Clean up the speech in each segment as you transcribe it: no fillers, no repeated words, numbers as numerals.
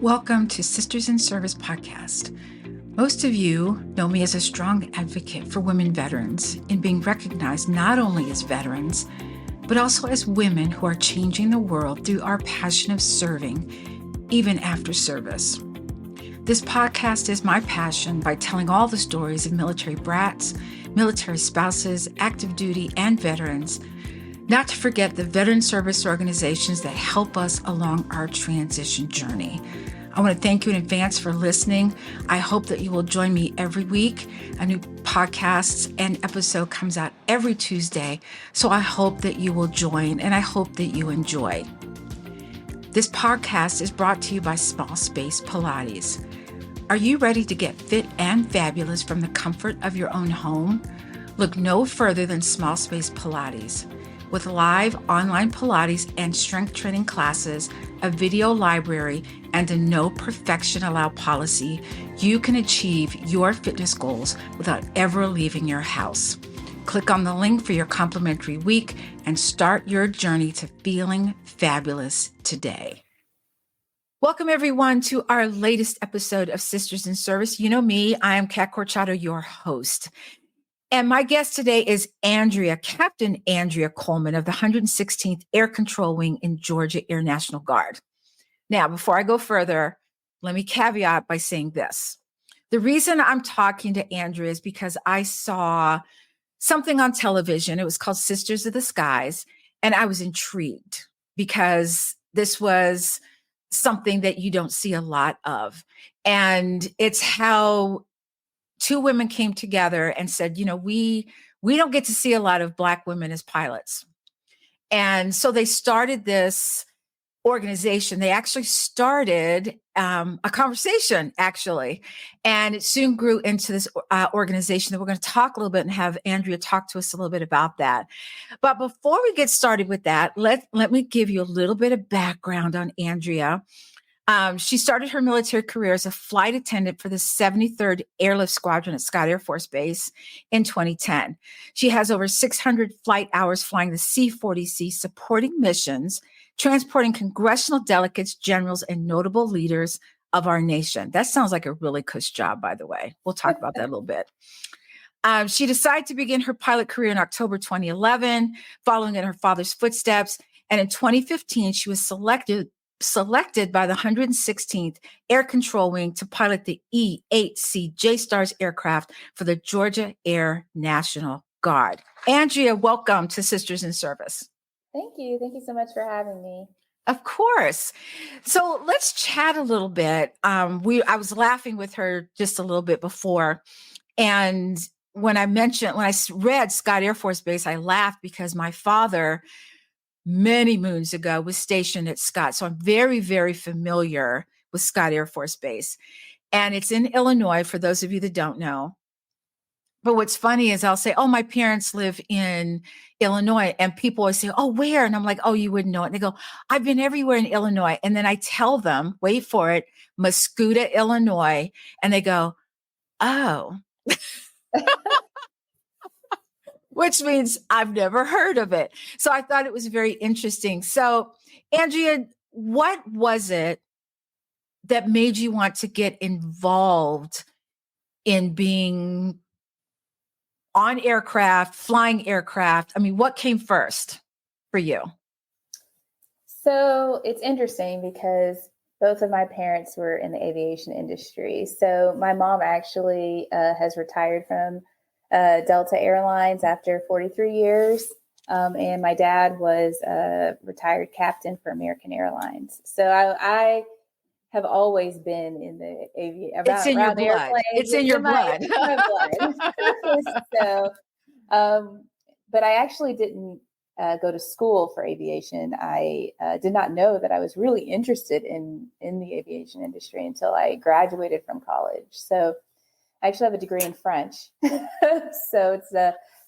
Welcome to Sisters in Service podcast. Most of you know me as a strong advocate for women veterans in being recognized not only as veterans, but also as women who are changing the world through our passion of serving, even after service. This podcast is my passion by telling all the stories of military brats, military spouses, active duty, and veterans, not to forget the veteran service organizations that help us along our transition journey. I want to thank you in advance for listening. I hope that you will join me every week. A new podcast and episode comes out every Tuesday, so I hope that you will join and I hope that you enjoy. This podcast is brought to you by Small Space Pilates. Are you ready to get fit and fabulous from the comfort of your own home? Look no further than Small Space Pilates. With live online Pilates and strength training classes, a video library, and a no perfection allowed policy, you can achieve your fitness goals without ever leaving your house. Click on the link for your complimentary week and start your journey to feeling fabulous today. Welcome everyone to our latest episode of Sisters in Service. You know me, I am Kat Corchado, your host. And my guest today is Captain Andrea Coleman of the 116th Air Control Wing in Georgia Air National Guard. Now, before I go further, let me caveat by saying this. The reason I'm talking to Andrea is because I saw something on television. It was called Sisters of the Skies, and I was intrigued because this was something that you don't see a lot of. And it's how two women came together and said, you know, we don't get to see a lot of Black women as pilots. And so they started this organization. They actually started a conversation, actually, and it soon grew into this organization that we're going to talk a little bit and have Andrea talk to us a little bit about that. But before we get started with that, let me give you a little bit of background on Andrea. She started her military career as a flight attendant for the 73rd Airlift Squadron at Scott Air Force Base in 2010. She has over 600 flight hours flying the C-40C, supporting missions, transporting congressional delegates, generals, and notable leaders of our nation. That sounds like a really cush job, by the way. We'll talk about that a little bit. She decided to begin her pilot career in October 2011, following in her father's footsteps. And in 2015, she was selected by the 116th Air Control Wing to pilot the E-8C J-Stars aircraft for the Georgia Air National Guard. Andrea, welcome to Sisters in Service. Thank you. Thank you so much for having me. Of course. So let's chat a little bit. I was laughing with her just a little bit before. And when I read Scott Air Force Base, I laughed because my father many moons ago was stationed at Scott. So I'm very, very familiar with Scott Air Force Base. And it's in Illinois, for those of you that don't know. But what's funny is I'll say, oh, my parents live in Illinois. And people always say, oh, where? And I'm like, oh, you wouldn't know it. And they go, I've been everywhere in Illinois. And then I tell them, wait for it, Muscuda, Illinois. And they go, oh. Which means I've never heard of it. So I thought it was very interesting. So, Andrea, what was it that made you want to get involved in being on aircraft, flying aircraft? I mean, what came first for you? So it's interesting because both of my parents were in the aviation industry. So my mom actually has retired from Delta Airlines after 43 years. And my dad was a retired captain for American Airlines. So I have always been in the aviation. It's in your blood. It's in your blood. My blood. So, but I actually didn't go to school for aviation. I did not know that I was really interested in the aviation industry until I graduated from college. So I actually have a degree in French. So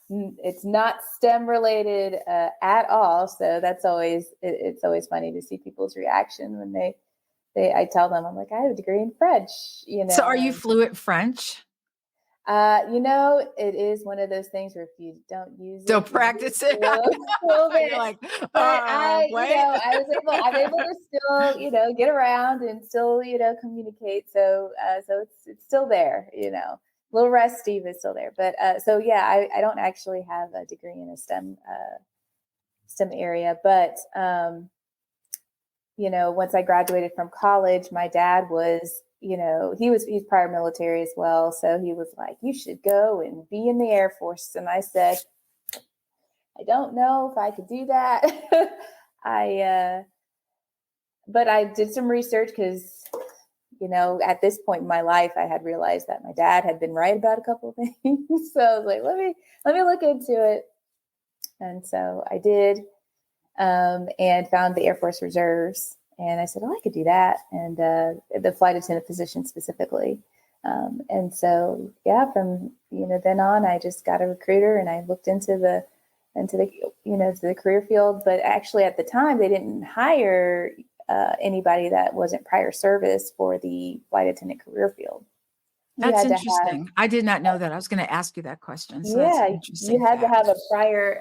it's not STEM related at all. So it's always funny to see people's reaction when I tell them, I'm like, I have a degree in French, you know. So are you fluent French? It is one of those things where if you don't use it, Don't practice it. A little bit. You're like, But what? I'm able to still, get around and still, communicate. So it's still there, a little rusty, but still there. But I don't actually have a degree in a STEM area, but once I graduated from college, my dad was, he's prior military as well. So he was like, you should go and be in the Air Force. And I said, I don't know if I could do that. But I did some research because, at this point in my life, I had realized that my dad had been right about a couple of things. So I was like, let me look into it. And so I did, and found the Air Force Reserves. And I said, I could do that. And the flight attendant position specifically. And so, from, then on, I just got a recruiter and I looked into the career field. But actually at the time, they didn't hire anybody that wasn't prior service for the flight attendant career field. That's interesting. I did not know that. I was going to ask you that question. So that's an interesting you had fact. to have a prior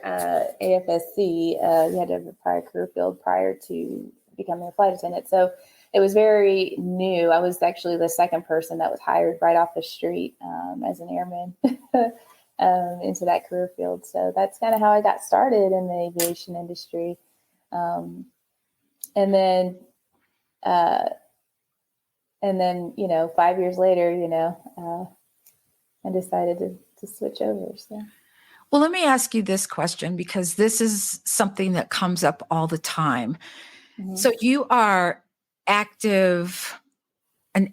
AFSC. You had to have a prior career field prior to becoming a flight attendant. So it was very new. I was actually the second person that was hired right off the street as an airman into that career field. So that's kind of how I got started in the aviation industry. And then 5 years later, I decided to switch over. So. Well, let me ask you this question, because this is something that comes up all the time. Mm-hmm. So you are an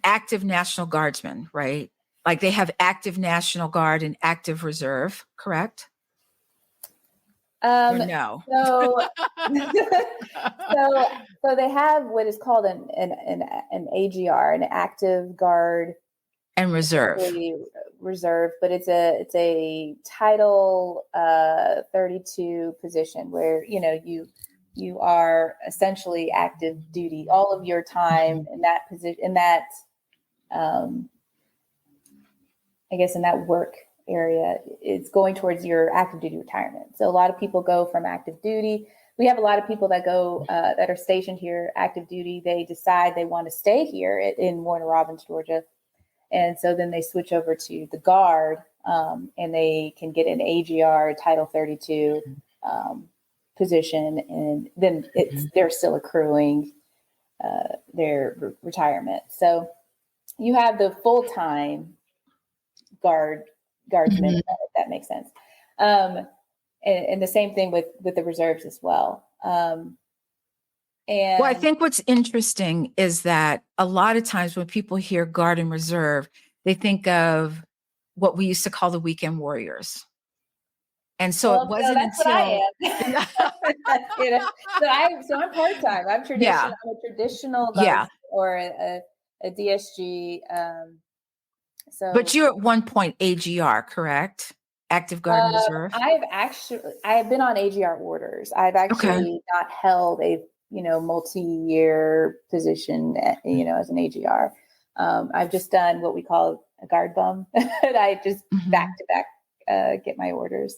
active National Guardsman, right? Like they have active National Guard and active Reserve, correct? Or no. So they have what is called an AGR, an active guard and reserve, but it's a Title 32 position where you are essentially active duty all of your time in that position, in that I guess in that work area. It's going towards your active duty retirement. So a lot of people go from active duty. We have a lot of people that go that are stationed here active duty. They decide they want to stay here in Warner Robins, Georgia. And so then they switch over to the Guard, and they can get an AGR Title 32 position, and then they're still accruing their retirement. So you have the full-time guardsmen, if that makes sense. And the same thing with the reserves as well. Well, I think what's interesting is that a lot of times when people hear Guard and Reserve, they think of what we used to call the weekend warriors. And so it wasn't until I am. So I'm part-time. I'm traditional. Yeah. I'm a traditional guard or a DSG. But you're at one point AGR, correct? Active Guard and Reserve. I have been on AGR orders. I've actually not held a multi-year position, as an AGR. I've just done what we call a guard bum. I just back to back get my orders,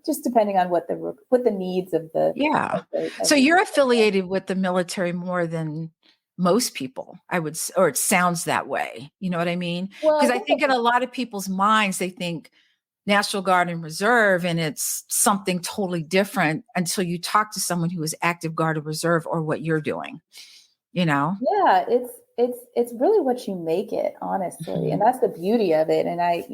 just depending on what the needs of the. Yeah. So you're affiliated with the military more than most people, or it sounds that way. You know what I mean? Because I think in a lot of people's minds, they think National Guard and Reserve, and it's something totally different until you talk to someone who is active Guard or Reserve, or what you're doing, Yeah, it's really what you make it, honestly. And that's the beauty of it. And I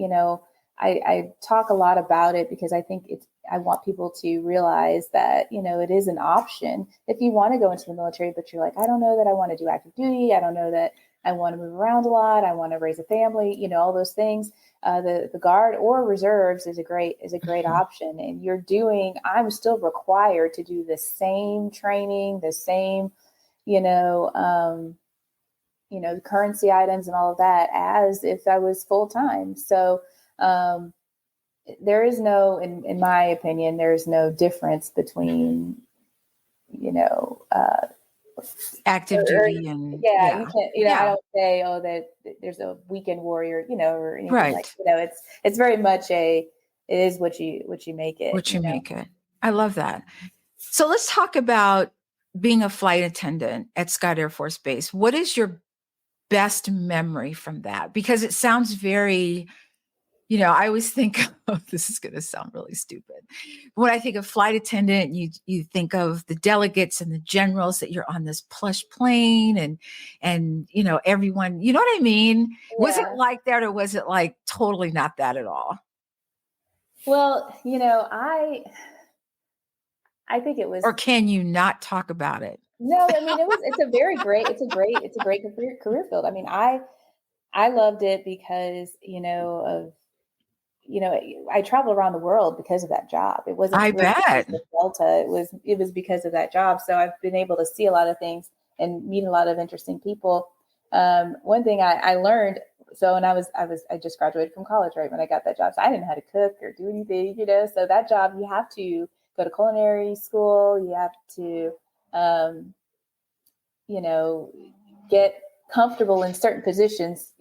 talk a lot about it because I think I want people to realize that, it is an option if you want to go into the military, but you're like, I don't know that I want to do active duty. I don't know that I want to move around a lot. I want to raise a family, all those things. The Guard or Reserves is a great option. And I'm still required to do the same training, the same, currency items and all of that as if I was full time. So there is no, in my opinion, there is no difference between, active duty and yeah, you yeah. can't, I don't say, oh, that there's a weekend warrior, or anything like, Right. it's very much it is what you make it, What you make it. I love that. So let's talk about being a flight attendant at Scott Air Force Base. What is your best memory from that? Because it sounds very, I always think, oh, this is going to sound really stupid. When I think of flight attendant, you think of the delegates and the generals, that you're on this plush plane and everyone, you know what I mean? Was it Yeah. like that, or was it like totally not that at all? Well, I think it was. Or can you not talk about it? No, I mean, it's a very great, it's a great career field. I mean, I loved it because, I traveled around the world because of that job. It wasn't I really because bet. of Delta. It was because of that job. So I've been able to see a lot of things and meet a lot of interesting people. One thing I learned, so, and I just graduated from college, right, when I got that job. So I didn't know how to cook or do anything, so that job, you have to go to culinary school. You have to, you know, get comfortable in certain positions,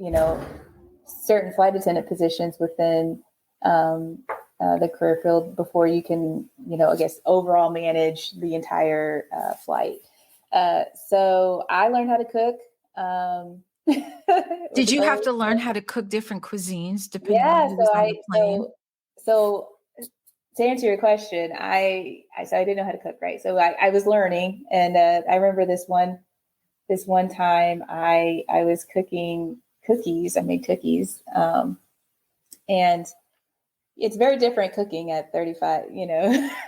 certain flight attendant positions within the career field before you can, I guess, overall manage the entire flight. So I learned how to cook. Did you have to learn how to cook different cuisines depending on Yeah. who was on the plane? So to answer your question, so I didn't know how to cook, right? So I was learning, and I remember this one time I was cooking cookies. I made cookies, and it's very different cooking at 35,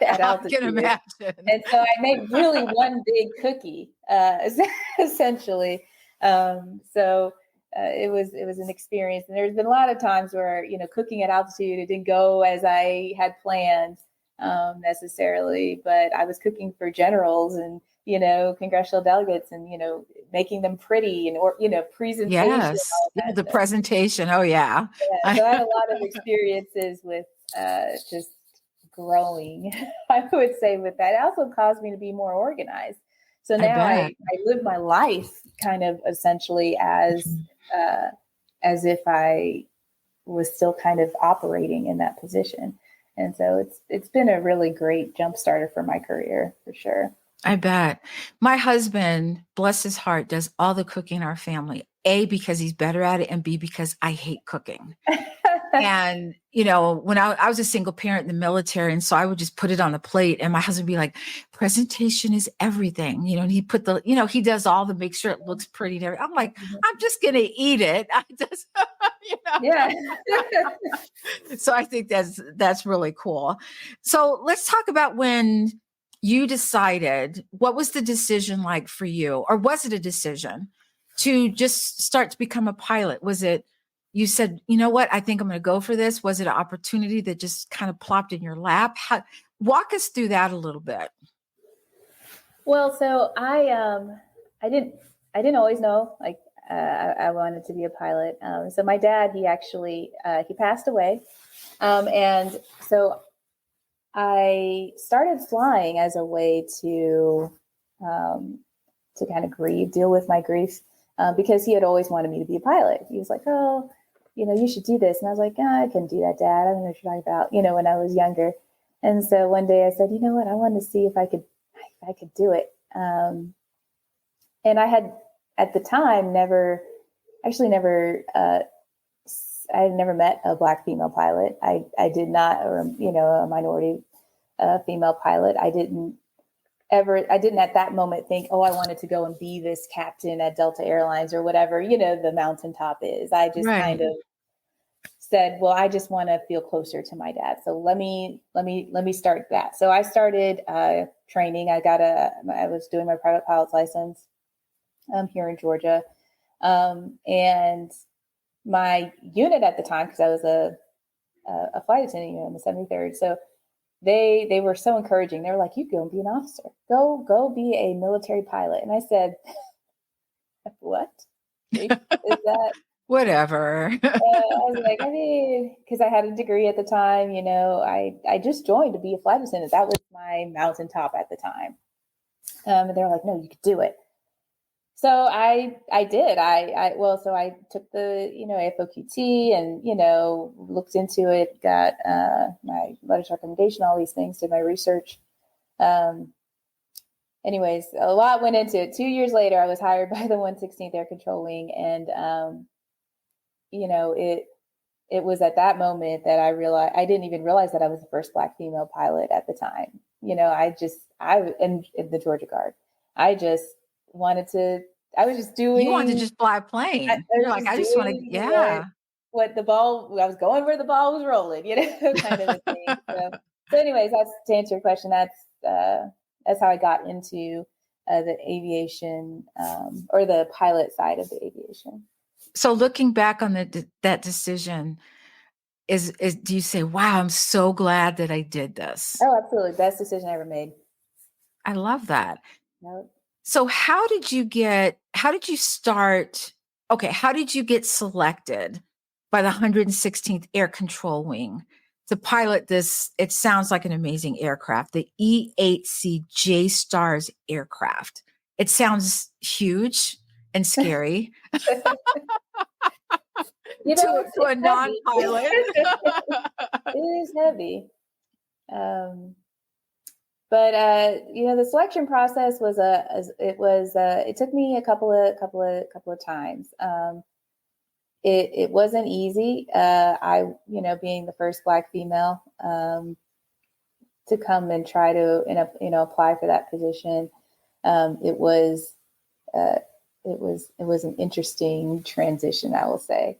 at altitude. I can imagine. And so I made really one big cookie, essentially. It was an experience, and there's been a lot of times where cooking at altitude, it didn't go as I had planned necessarily, but I was cooking for generals and congressional delegates, and making them pretty, and presentation. Yes, the presentation. Oh yeah. Yeah, so I had a lot of experiences with just growing, I would say, with that. It also caused me to be more organized. So now I live my life kind of essentially as if I was still kind of operating in that position. And so it's been a really great jump starter for my career, for sure. I bet. My husband, bless his heart, does all the cooking in our family. A, because he's better at it, and B, because I hate cooking. And, when I was a single parent in the military, and so I would just put it on the plate, and my husband would be like, presentation is everything, and he put he does all the make sure it looks pretty and everything. I'm like, I'm just going to eat it. I just, Yeah. So I think that's really cool. So let's talk about when you decided, what was the decision like for you? Or was it a decision to just start to become a pilot? Was it, you said, you know what, I think I'm going to go for this? Was it an opportunity that just kind of plopped in your lap? Walk us through that a little bit. Well, so I didn't always know, like, I wanted to be a pilot. So my dad, he actually, he passed away. And so I started flying as a way to kind of deal with my grief, because he had always wanted me to be a pilot. He was like, oh, you should do this. And I was like, I couldn't do that, Dad. I don't know what you're talking about, when I was younger. And so one day I said, you know what, I wanted to see if I could do it. And I had, at the time, I had never met a Black female pilot. I did not, or, a minority female pilot. I didn't at that moment think, oh, I wanted to go and be this captain at Delta Airlines or whatever, the mountaintop is. I just kind of said, well, I just want to feel closer to my dad. So let me start that. So I started training. I was doing my private pilot's license here in Georgia. And my unit at the time, because I was a flight attendant in the 73rd. So they were so encouraging. They were like, you go and be an officer. Go be a military pilot. And I said, what? Is that? Whatever. I was like, because I had a degree at the time, I just joined to be a flight attendant. That was my mountaintop at the time. And they were like, no, you could do it. So I did. So I took the, AFOQT and, looked into it, got my letters of recommendation, all these things, did my research. Um, Anyways, a lot went into it. 2 years later, I was hired by the 116th Air Control Wing, and it was at that moment that I realized I didn't even realize that I was the first Black female pilot at the time. I in the Georgia Guard. I just wanted to. I was just You wanted to doing. just fly a I plane. was You're like, just I just want to, doing yeah. what the ball. I was going where the ball was rolling. Kind of a thing. So, anyways, that's to answer your question. That's how I got into the aviation or the pilot side of the aviation. So looking back on that decision, is do you say, wow, I'm so glad that I did this? Oh, absolutely. Best decision I ever made. I love that. Yep. So how did you start? Okay, how did you get selected by the 116th Air Control Wing to pilot this? It sounds like an amazing aircraft, the E-8C J-Stars aircraft. It sounds huge and scary to a It's heavy. non-pilot. It is heavy. But the selection process was it took me a couple of times. It wasn't easy. I being the first Black female to come and try to apply for that position. It was an interesting transition, I will say.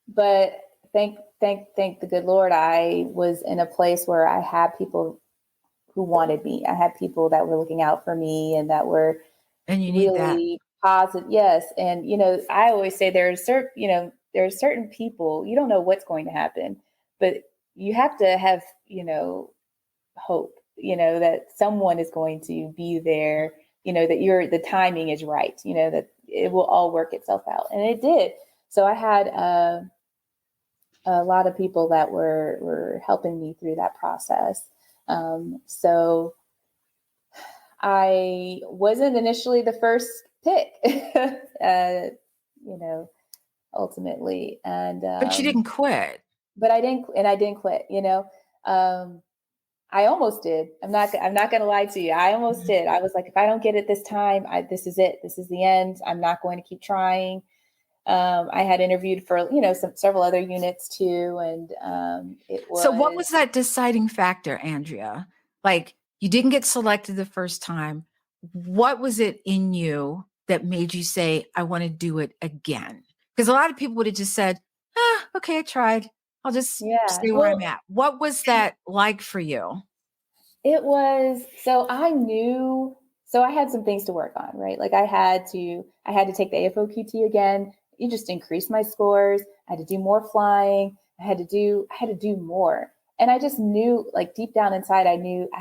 But thank the good Lord, I was in a place where I had people who wanted me. I had people that were looking out for me and that were And you need that. really positive. Yes. And, I always say there are certain people, you don't know what's going to happen, but you have to have, hope, that someone is going to be there, that the timing is right, that it will all work itself out. And it did. So I had a lot of people that were helping me through that process. So I wasn't initially the first pick, ultimately. And But you didn't quit. but I didn't quit. I almost did. I'm not going to lie to you. I almost did. I was like, if I don't get it this time, this is it. This is the end. I'm not going to keep trying. I had interviewed for, several other units too. And it was. So what was that deciding factor, Andrea? Like, you didn't get selected the first time. What was it in you that made you say, I want to do it again? Because a lot of people would have just said, okay, I tried. I'll just stay where I'm at. What was that like for you? It was, so I had some things to work on, right? Like I had to take the AFOQT again. It just increased my scores. I had to do more flying. I had to do more. And I just knew, like deep down inside, I knew I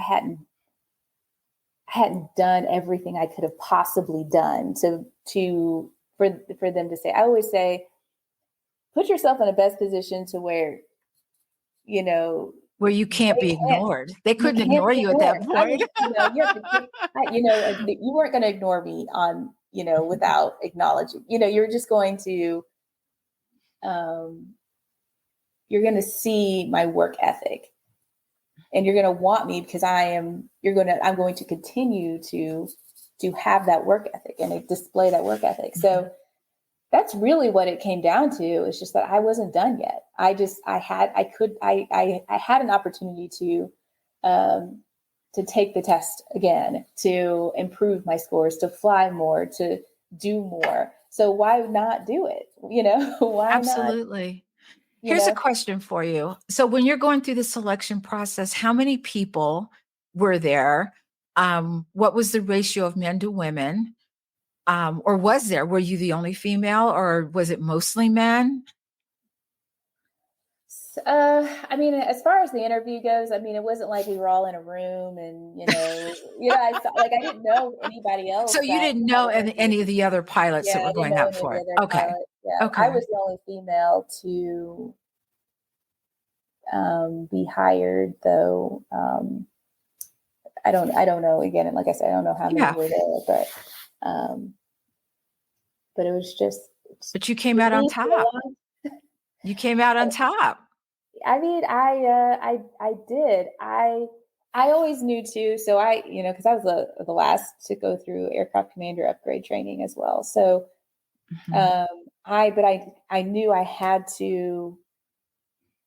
hadn't done everything I could have possibly done for them to say. I always say, put yourself in the best position to where, where you can't be ignored. They couldn't ignore you at that point. You weren't going to ignore me on, without acknowledging, you're just going to, you're going to see my work ethic and you're going to want me because I'm going to continue to have that work ethic and display that work ethic. So that's really what it came down to. It's just that I wasn't done yet. I had an opportunity to take the test again, to improve my scores, to fly more, to do more. So why not do it? Why Absolutely. not? Here's a question for you. So when you're going through the selection process, how many people were there? What was the ratio of men to women? Or were you the only female or was it mostly men? I mean, as far as the interview goes, I mean, it wasn't like we were all in a room and, I didn't know anybody else. So you didn't know any of the other pilots that were going up for it. Okay. Yeah. Okay. I was the only female to be hired, though. I don't know. Again, and like I said, I don't know how many Yeah. were there, but it was just. But you came out on top. You came out on top. I mean, I did. I always knew too. So because I was the last to go through aircraft commander upgrade training as well. So, I knew I had to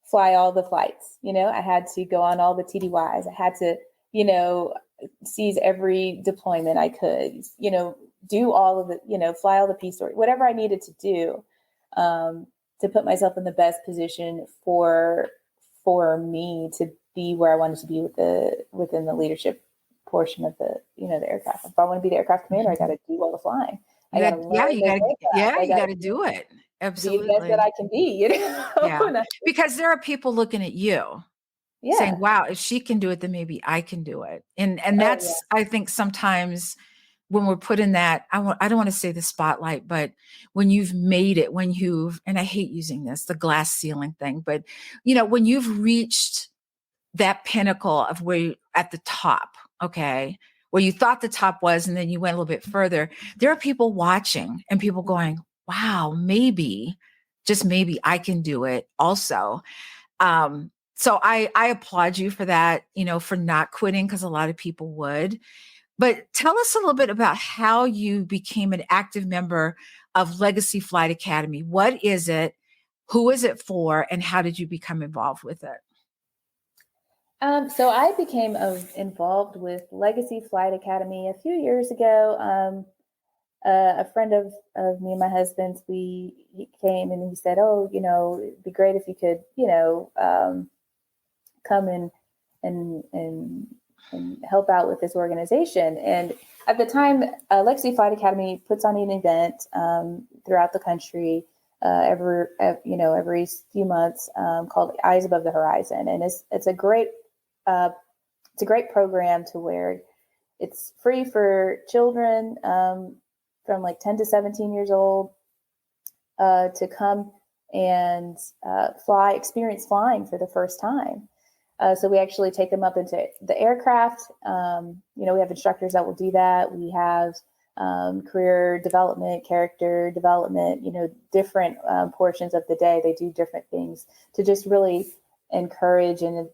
fly all the flights. I had to go on all the TDYs. I had to, seize every deployment I could. Do all of the, fly all the peace story, whatever I needed to do. To put myself in the best position for me to be where I wanted to be within the leadership portion of the aircraft. If I want to be the aircraft commander, I got to do all the flying. You got to do it. Absolutely. Be the best that I can be, Yeah. Because there are people looking at you saying, wow, if she can do it, then maybe I can do it. And that's, I think sometimes when we're put in that, I don't want to say the spotlight, but when you've made it, and I hate using this, the glass ceiling thing, but when you've reached that pinnacle of where you're at the top, okay, where you thought the top was, and then you went a little bit further, there are people watching and people going, wow, maybe, just maybe I can do it also. So I applaud you for that, for not quitting, because a lot of people would. But tell us a little bit about how you became an active member of Legacy Flight Academy. What is it? Who is it for? And how did you become involved with it? So I became involved with Legacy Flight Academy a few years ago. A friend of me and my husband's, he came and he said, "Oh, it'd be great if you could, come and help out with this organization." And at the time, Legacy Flight Academy puts on an event throughout the country every few months called Eyes Above the Horizon, and it's a great program to where it's free for children from like 10 to 17 years old to come and experience flying for the first time. So we actually take them up into the aircraft. We have instructors that will do that. We have career development, character development, different portions of the day. They do different things to just really encourage and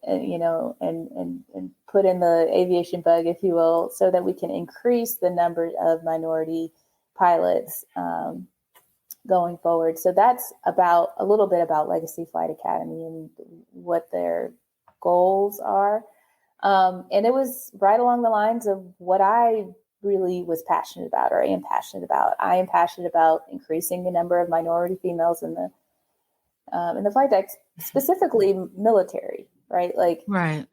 put in the aviation bug, if you will, so that we can increase the number of minority pilots going forward. So that's a little bit about Legacy Flight Academy and what their goals are. And it was right along the lines of what I really was passionate about, or am passionate about. I am passionate about increasing the number of minority females in the flight deck, specifically military, right? Right.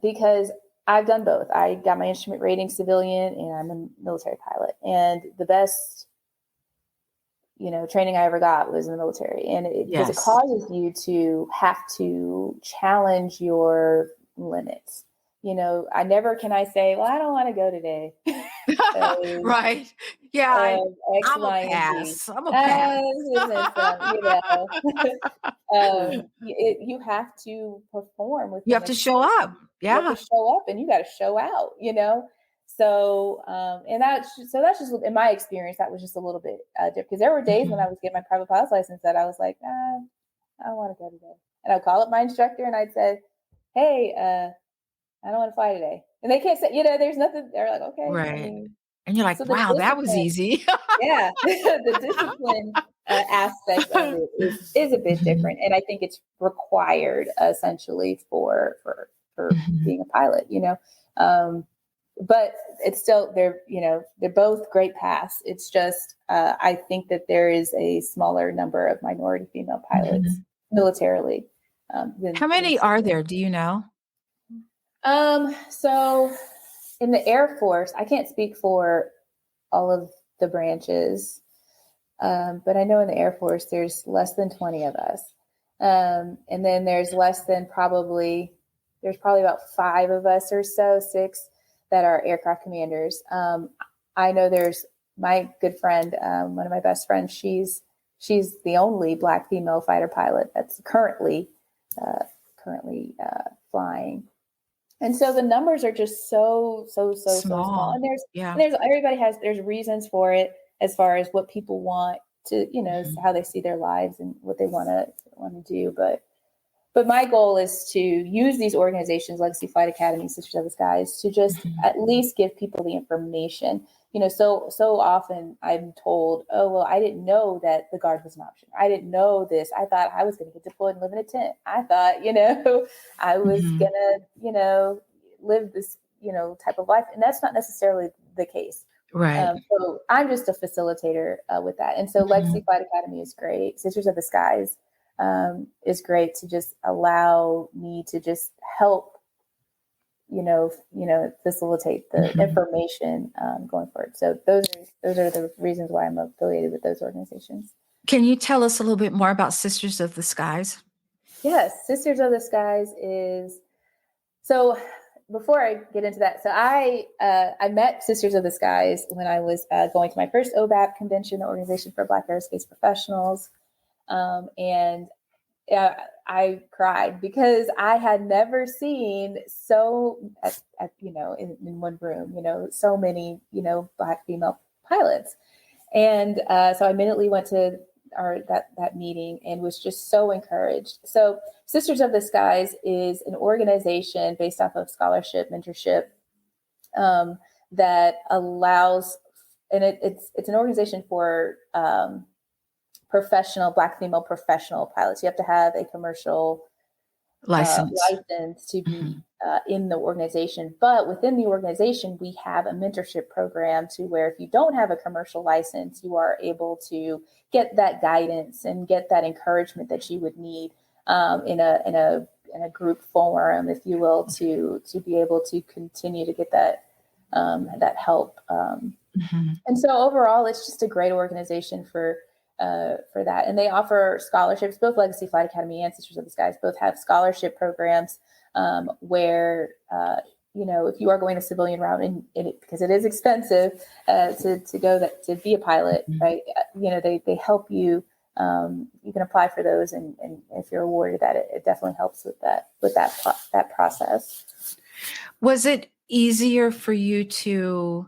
Because I've done both. I got my instrument rating civilian, and I'm a military pilot. And the best, training I ever got was in the military. And because it causes you to have to challenge your limits. I never can I say, well, I don't want to go today. Right. Yeah. I'm a pass. You have to perform with. You have to show up. Yeah. You have to show up, and you got to show out. So that's just in my experience. That was just a little bit different, because there were days when I was getting my private pilot's license that I was like, I don't want to go today, and I'd call up my instructor and I'd say, hey, I don't want to fly today. And they can't say, there's nothing. They're like, okay. Right. And you're like, so wow, that was easy. Yeah. The discipline aspect of it is a bit different. And I think it's required essentially for being a pilot, but it's still, they're both great paths. It's just, I think that there is a smaller number of minority female pilots militarily. How many are there? Do you know? So in the Air Force, I can't speak for all of the branches, but I know in the Air Force, there's less than 20 of us. And then there's probably about 5 of us or so, 6 that are aircraft commanders. I know there's my good friend, one of my best friends, she's the only Black female fighter pilot that's currently flying. And so the numbers are just so small. Small. And Yeah. there's reasons for it as far as what people want to, how they see their lives and what they want to do. But my goal is to use these organizations, Legacy Flight Academy, Sisters of the Skies, to just at least give people the information. So often I'm told, oh, well, I didn't know that the Guard was an option. I didn't know this. I thought I was going to get deployed and live in a tent. I thought, I was going to, live this, type of life. And that's not necessarily the case. Right. So I'm just a facilitator with that. And so Legacy Flight Academy is great. Sisters of the Skies is great to just allow me to just help, facilitate the information going forward. So those are the reasons why I'm affiliated with those organizations. Can you tell us a little bit more about Sisters of the Skies? Yes, Sisters of the Skies is so. Before I get into that, so I met Sisters of the Skies when I was going to my first OBAP convention, the Organization for Black Aerospace Professionals, and I cried because I had never seen in one room, so many, Black female pilots. And so I immediately went to that meeting and was just so encouraged. So Sisters of the Skies is an organization based off of scholarship, mentorship, that allows, and it's an organization for professional Black female professional pilots. You have to have a commercial license to be in the organization. But within the organization, we have a mentorship program to where if you don't have a commercial license, you are able to get that guidance and get that encouragement that you would need in a group forum, if you will, to be able to continue to get that help. And so overall, it's just a great organization for that. And they offer scholarships. Both Legacy Flight Academy and Sisters of the Skies both have scholarship programs where, if you are going a civilian route, because it is expensive to go to be a pilot, right? They help you. You can apply for those, and if you're awarded that, it definitely helps with that process. Was it easier for you to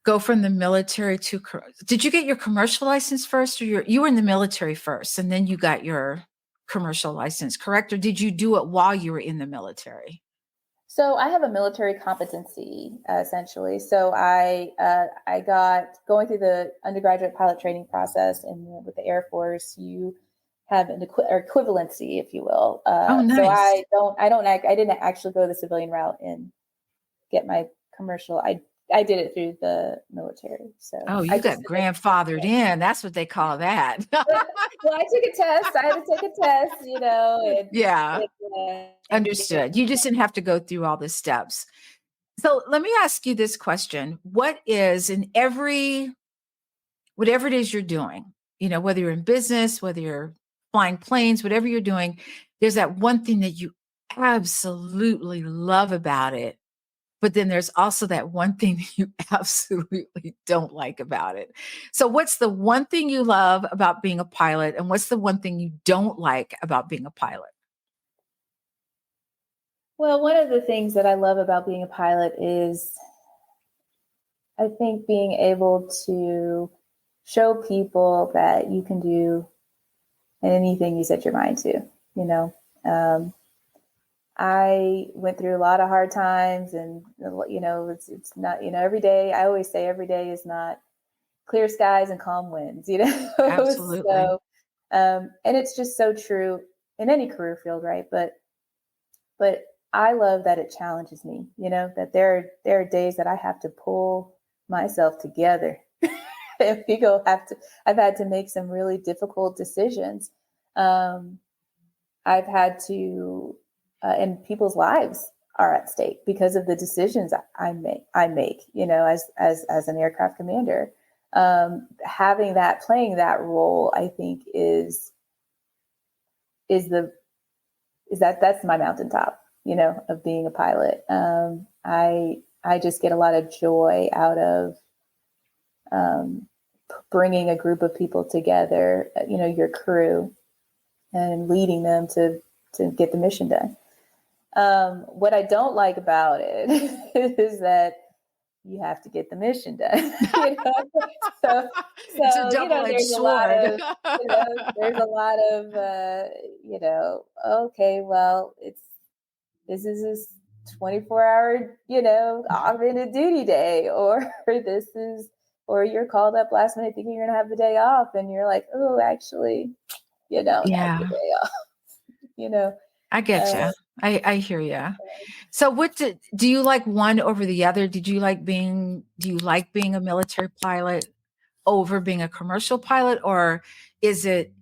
go from the military to, did you get your commercial license first, or you were in the military first and then you got your commercial license, correct? Or did you do it while you were in the military? So I have a military competency, essentially. So I got going through the undergraduate pilot training process, and with the Air Force, you have an equivalency, if you will. Oh, nice. So I didn't actually go the civilian route and get my commercial. I did it through the military. So you got grandfathered in. That's what they call that. Well, I took a test. I had to take a test, Yeah. Understood. You just didn't have to go through all the steps. So let me ask you this question. What is whatever it is you're doing, whether you're in business, whether you're flying planes, whatever you're doing, there's that one thing that you absolutely love about it. But then there's also that one thing that you absolutely don't like about it. So what's the one thing you love about being a pilot, and what's the one thing you don't like about being a pilot? Well, one of the things that I love about being a pilot is, I think, being able to show people that you can do anything you set your mind to, I went through a lot of hard times, and, it's not, every day, I always say every day is not clear skies and calm winds, Absolutely. So, and it's just so true in any career field, right? But I love that it challenges me, that there are days that I have to pull myself together. And I've had to make some really difficult decisions. I've had to, and people's lives are at stake because of the decisions I make, as an aircraft commander. Playing that role, I think that's my mountaintop, of being a pilot. I just get a lot of joy out of, bringing a group of people together, your crew, and leading them to get the mission done. What I don't like about it is that you have to get the mission done. So, It's a double-edged there's a lot sword. of, there's a lot of, okay, well, this is this 24-hour, augmented duty day, or or you're called up last minute thinking you're gonna have the day off, and you're like, oh, actually, you don't have the Yeah, day off. you know. I get Uh, you. I hear you. So do you like one over the other? Do you like being a military pilot over being a commercial pilot, or is it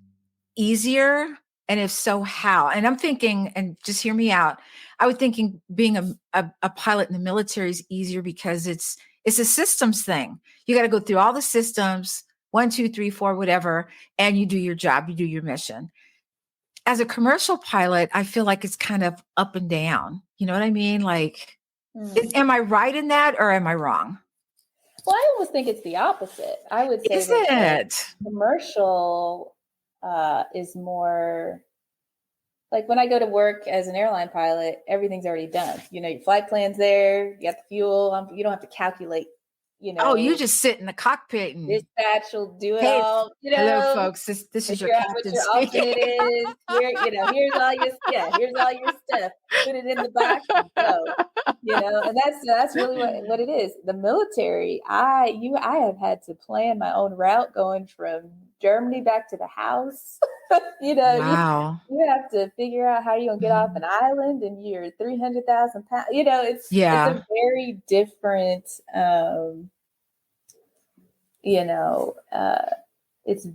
easier? And if so, how? And I'm thinking, and just hear me out, I would thinking being a pilot in the military is easier because it's a systems thing. You got to go through all the systems, 1, 2, 3, 4, whatever, and you do your job, you do your mission. As a commercial pilot, I feel like it's kind of up and down. You know what I mean? Like, am I right in that, or am I wrong? Well, I almost think it's the opposite. I would say Is that it? commercial is more like when I go to work as an airline pilot, everything's already done. Your flight plan's there, you got the fuel, you don't have to calculate, Oh, you just sit in the cockpit and, dispatch will do it hey, all, hello, folks. This is your figure out what captain your speaking. alternate is. Here's all your stuff. Put it in the box and go. And that's really what it is. The military, I have had to plan my own route going from Germany back to the house. Wow. You have to figure out how you're gonna get off an island and you're 300,000 pounds. It's a very different it's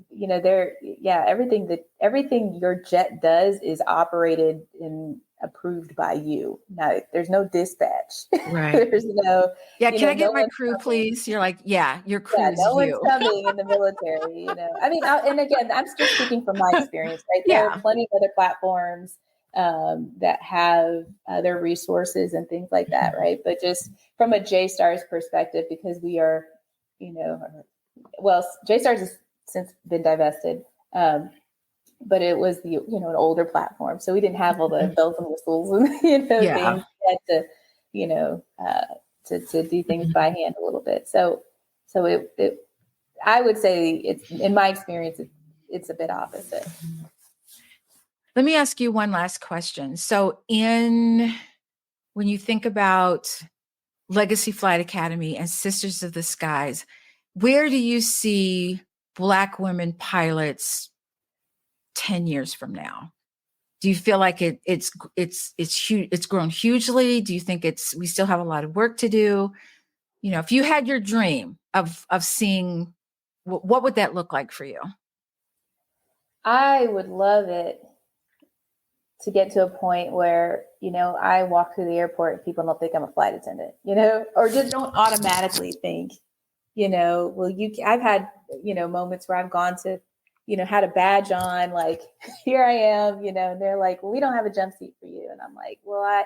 everything your jet does is operated and approved by you. Now there's no dispatch. Right. There's no can I get my crew, please? You're like, your crew is no you. one's coming in the military. I mean, and again, I'm just speaking from my experience, right? There are plenty of other platforms that have their resources and things like that, right? But just from a JSTARS perspective, because we are, JSTARS has since been divested, but it was an older platform, so we didn't have all the bells and whistles and things. We had to do things by hand a little bit. So it I would say it's, in my experience, it's a bit opposite. Let me ask you one last question. So when you think about Legacy Flight Academy and Sisters of the Skies, where do you see Black women pilots 10 years from now? Do you feel like it's huge, it's grown hugely? Do you think we still have a lot of work to do? If you had your dream of seeing, what would that look like for you? I would love it to get to a point where, I walk through the airport and people don't think I'm a flight attendant, or just don't automatically think, I've had, moments where I've gone to, had a badge on, like, here I am, and they're like, well, we don't have a jump seat for you. And I'm like, well, I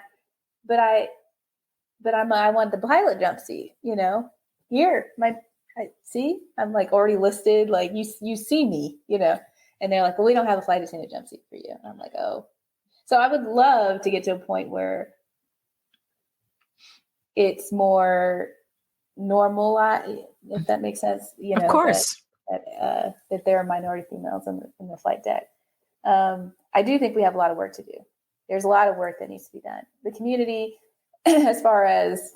want the pilot jump seat, here, see, I'm like already listed, like you see me, and they're like, well, we don't have a flight attendant jump seat for you. And I'm like, oh. So I would love to get to a point where it's more normal, if that makes sense. Of course. That there are minority females in the flight deck. I do think we have a lot of work to do. There's a lot of work that needs to be done. The community, as far as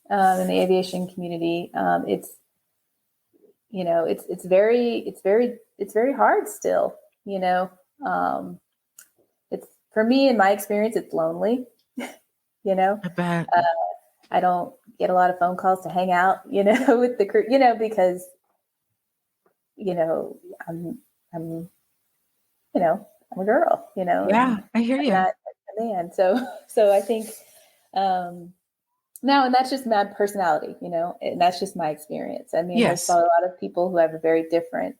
in the aviation community, it's very hard still. It's, for me, in my experience, it's lonely. I bet. I don't get a lot of phone calls to hang out, with the crew, because I'm I'm a girl, Yeah, I hear you. I'm not a man. So I think now, and that's just my personality, and that's just my experience. I mean, there's a lot of people who have a very different,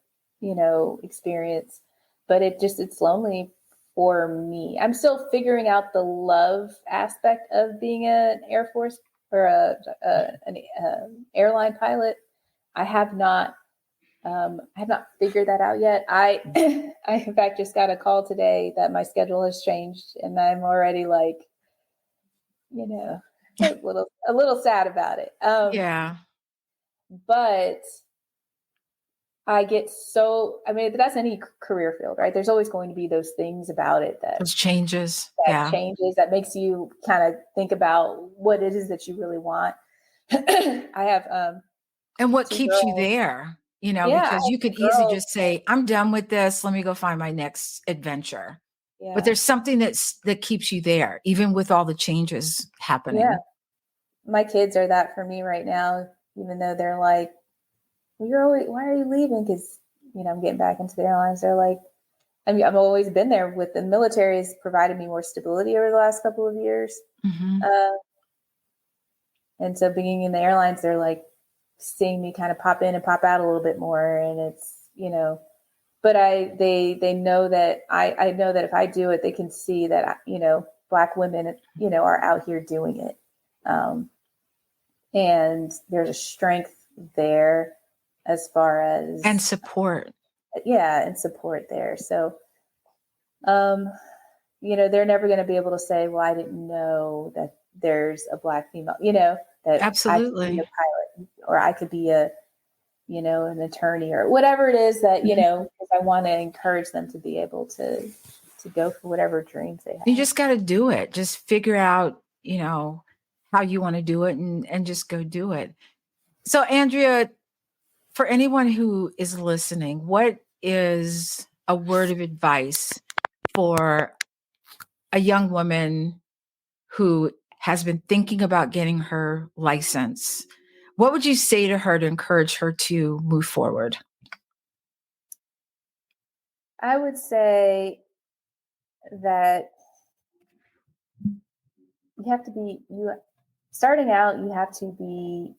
experience, but it's lonely for me. I'm still figuring out the love aspect of being an Air Force or an airline pilot. I have not figured that out yet. I in fact just got a call today that my schedule has changed, and I'm already like, a little sad about it. Yeah. But that's any career field, right? There's always going to be those things about it Those changes. that changes, that makes you kind of think about what it is that you really want. I have and what keeps you girls. there, Yeah, because you could easily just say, I'm done with this. Let me go find my next adventure. Yeah. But there's something that keeps you there, even with all the changes happening. Yeah. My kids are that for me right now, even though they're like, why are you leaving? Because, I'm getting back into the airlines. They're like, I've always been there with the military has provided me more stability over the last couple of years. Mm-hmm. And so being in the airlines, they're like seeing me kind of pop in and pop out a little bit more. And it's, but they know that I know that if I do it, they can see that, Black women, are out here doing it. And there's a strength there as far as. And support. Yeah. And support there. So, they're never going to be able to say, well, I didn't know that there's a Black female, that absolutely I could be a pilot or I could be an attorney or whatever it is that, because I want to encourage them to be able to go for whatever dreams they have. You just got to do it. Just figure out, how you want to do it and just go do it. So Andrea, for anyone who is listening, what is a word of advice for a young woman who has been thinking about getting her license? What would you say to her to encourage her to move forward? I would say that starting out, you have to be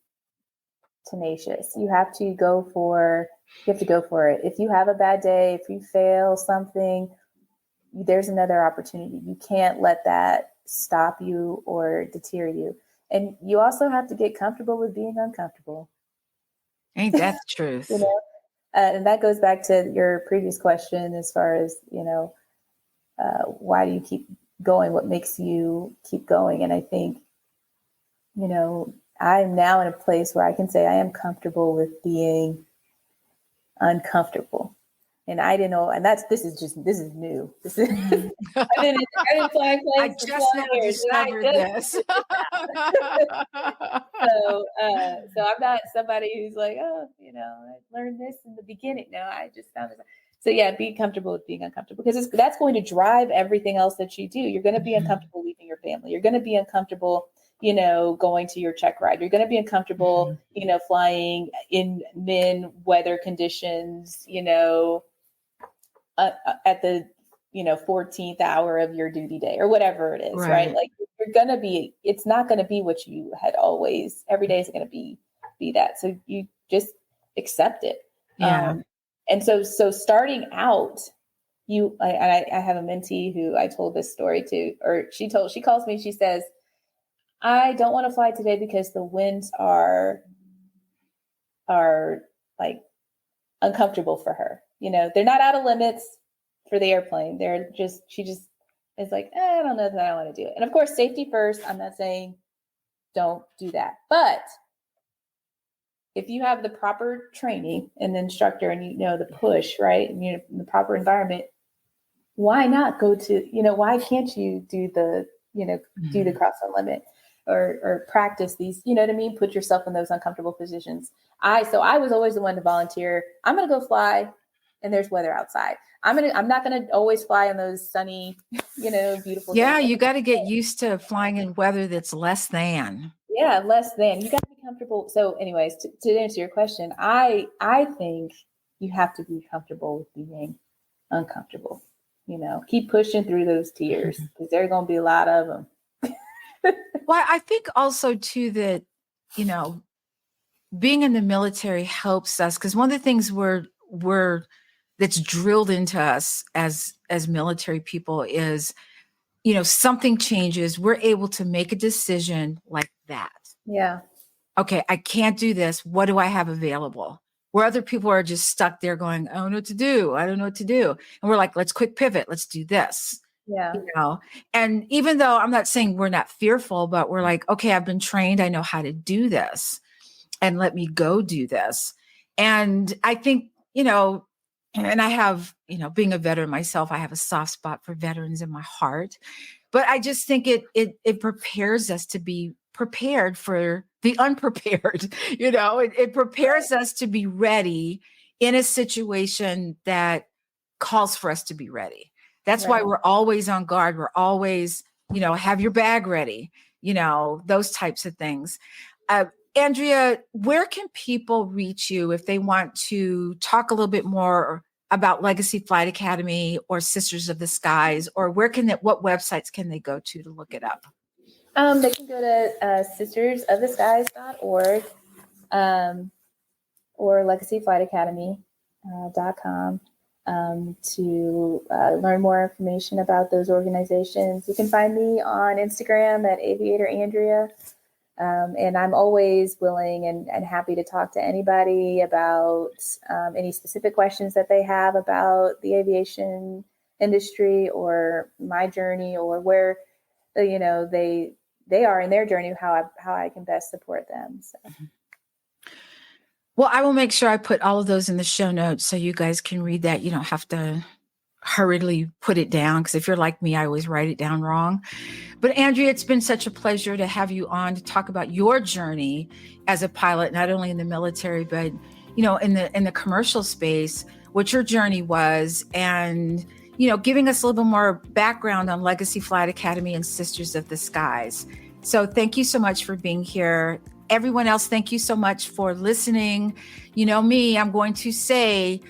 tenacious. You have to go for it. If you have a bad day, if you fail something, there's another opportunity. You can't let that stop you or deter you. And you also have to get comfortable with being uncomfortable. Ain't that the truth? And that goes back to your previous question as far as, why do you keep going? What makes you keep going? And I think, I'm now in a place where I can say I am comfortable with being uncomfortable. And I didn't know, and this is new. This is I've been flying planes I for just 12 years. discovered this. So I'm not somebody who's like, I learned this in the beginning. No, I just found it. So yeah, be comfortable with being uncomfortable because that's going to drive everything else that you do. You're going to be uncomfortable leaving your family. You're going to be uncomfortable, going to your check ride. You're going to be uncomfortable, flying in weather conditions, at the 14th hour of your duty day or whatever it is, right? Like it's not going to be what you had always. Every day is going to be that. So you just accept it. Yeah. And so starting out, I have a mentee who I told this story to, or she calls me, she says, I don't want to fly today because the winds are like uncomfortable for her. They're not out of limits for the airplane. She just is like, I don't know that I want to do it. And of course, safety first. I'm not saying don't do that. But if you have the proper training and the instructor and the push, right? And the proper environment, why not go to, why can't you do the, do the cross the limit or practice these, you know what I mean? Put yourself in those uncomfortable positions. I was always the one to volunteer. I'm going to go fly and there's weather outside. I'm not going to always fly on those sunny, beautiful. Yeah. You got to get used to flying in weather that's less than. Yeah. Less than. You got to be comfortable. So anyways, to answer your question, I think you have to be comfortable with being uncomfortable, keep pushing through those tears because there are going to be a lot of them. Well, I think also too that, being in the military helps us because one of the things we're that's drilled into us as military people is, something changes. We're able to make a decision like that. Yeah. Okay, I can't do this. What do I have available? Where other people are just stuck there going, I don't know what to do. I don't know what to do. And we're like, let's quick pivot. Let's do this. Yeah. you know, and even though I'm not saying we're not fearful, but we're like, okay, I've been trained. I know how to do this, and let me go do this. And I think, and I have, being a veteran myself, I have a soft spot for veterans in my heart. But I just think it prepares us to be prepared for the unprepared. It prepares us to be ready in a situation that calls for us to be ready. That's why we're always on guard. We're always, have your bag ready, those types of things. Andrea, where can people reach you if they want to talk a little bit more about Legacy Flight Academy or Sisters of the Skies, or what websites can they go to look it up? They can go to sistersoftheskies.org or legacyflightacademy.com to learn more information about those organizations. You can find me on Instagram at Aviator Andrea. And I'm always willing and happy to talk to anybody about any specific questions that they have about the aviation industry or my journey, or where they are in their journey, how I can best support them. So. Well, I will make sure I put all of those in the show notes so you guys can read that. You don't have to hurriedly put it down, because if you're like me, I always write it down wrong. But Andrea, it's been such a pleasure to have you on to talk about your journey as a pilot, not only in the military, but in the commercial space, what your journey was, and giving us a little bit more background on Legacy Flight Academy and Sisters of the Skies. So thank you so much for being here. Everyone else, thank you so much for listening. You know me, I'm going to say,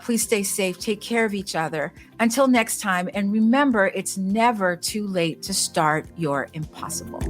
please stay safe, take care of each other. Until next time, and remember, it's never too late to start your impossible.